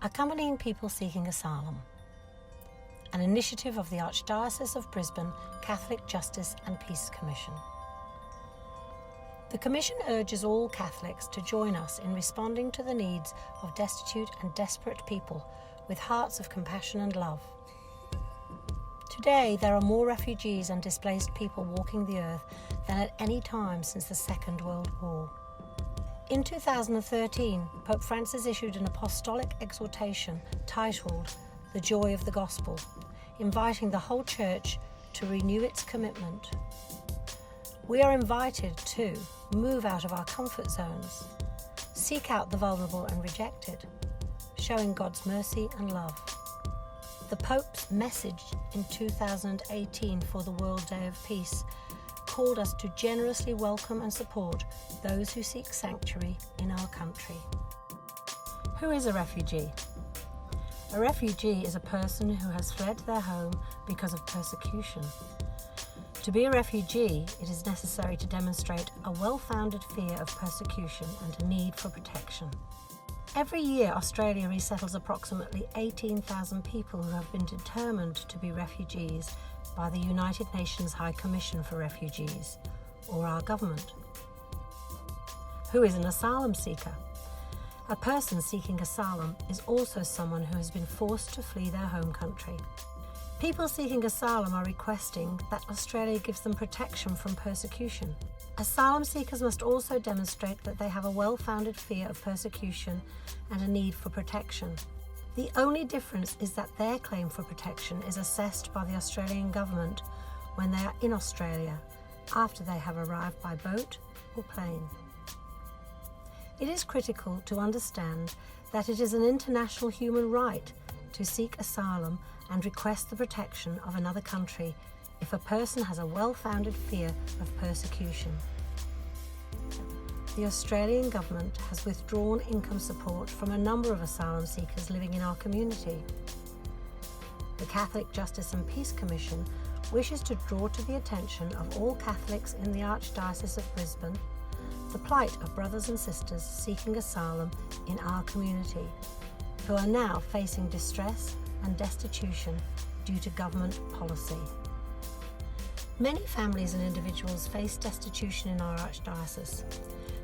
Accompanying People Seeking Asylum, an initiative of the Archdiocese of Brisbane Catholic Justice and Peace Commission. The Commission urges all Catholics to join us in responding to the needs of destitute and desperate people with hearts of compassion and love. Today, there are more refugees and displaced people walking the earth than at any time since the Second World War. In 2013, Pope Francis issued an apostolic exhortation titled "The Joy of the Gospel," inviting the whole Church to renew its commitment. We are invited to move out of our comfort zones, seek out the vulnerable and rejected, showing God's mercy and love. The Pope's message in 2018 for the World Day of Peace called us to generously welcome and support those who seek sanctuary in our country. Who is a refugee? A refugee is a person who has fled their home because of persecution. To be a refugee, it is necessary to demonstrate a well-founded fear of persecution and a need for protection. Every year, Australia resettles approximately 18,000 people who have been determined to be refugees by the United Nations High Commission for Refugees, or our government. Who is an asylum seeker? A person seeking asylum is also someone who has been forced to flee their home country. People seeking asylum are requesting that Australia gives them protection from persecution. Asylum seekers must also demonstrate that they have a well-founded fear of persecution and a need for protection. The only difference is that their claim for protection is assessed by the Australian government when they are in Australia, after they have arrived by boat or plane. It is critical to understand that it is an international human right to seek asylum and request the protection of another country if a person has a well-founded fear of persecution. The Australian government has withdrawn income support from a number of asylum seekers living in our community. The Catholic Justice and Peace Commission wishes to draw to the attention of all Catholics in the Archdiocese of Brisbane the plight of brothers and sisters seeking asylum in our community, who are now facing distress and destitution due to government policy. Many families and individuals face destitution in our Archdiocese.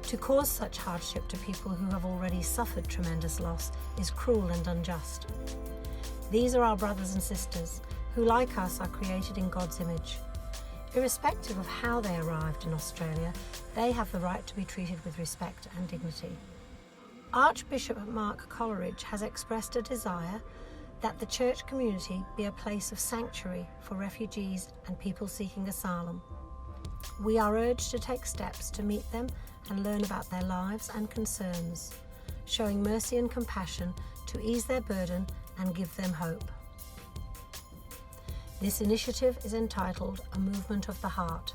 To cause such hardship to people who have already suffered tremendous loss is cruel and unjust. These are our brothers and sisters who, like us, are created in God's image. Irrespective of how they arrived in Australia, they have the right to be treated with respect and dignity. Archbishop Mark Coleridge has expressed a desire that the church community be a place of sanctuary for refugees and people seeking asylum. We are urged to take steps to meet them and learn about their lives and concerns, showing mercy and compassion to ease their burden and give them hope. This initiative is entitled A Movement of the Heart.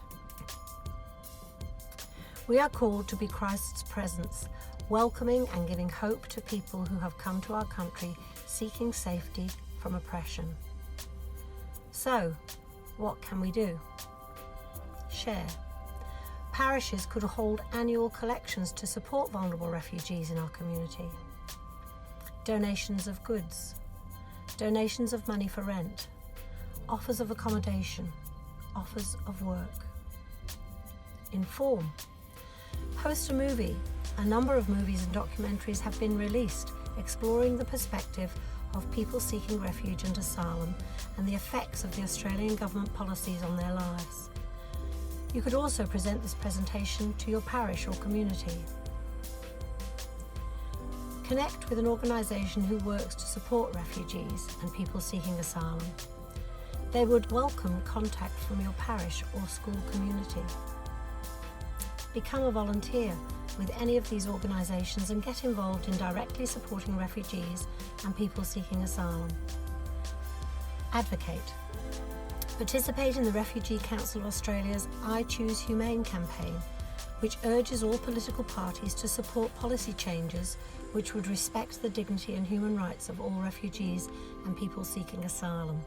We are called to be Christ's presence, welcoming and giving hope to people who have come to our country seeking safety from oppression. So, what can we do? Share. Parishes could hold annual collections to support vulnerable refugees in our community. Donations of goods, donations of money for rent, offers of accommodation, offers of work. Inform. Host a movie. A number of movies and documentaries have been released exploring the perspective of people seeking refuge and asylum and the effects of the Australian government policies on their lives. You could also present this presentation to your parish or community. Connect with an organisation who works to support refugees and people seeking asylum. They would welcome contact from your parish or school community. Become a volunteer with any of these organisations and get involved in directly supporting refugees and people seeking asylum. Advocate. Participate in the Refugee Council of Australia's I Choose Humane campaign, which urges all political parties to support policy changes which would respect the dignity and human rights of all refugees and people seeking asylum.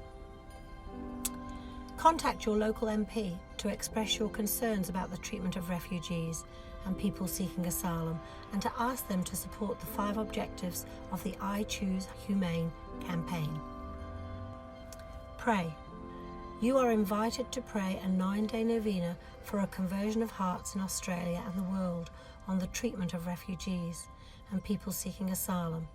Contact your local MP to express your concerns about the treatment of refugees and people seeking asylum, and to ask them to support the 5 objectives of the I Choose Humane campaign. Pray. You are invited to pray a 9-day novena for a conversion of hearts in Australia and the world on the treatment of refugees and people seeking asylum.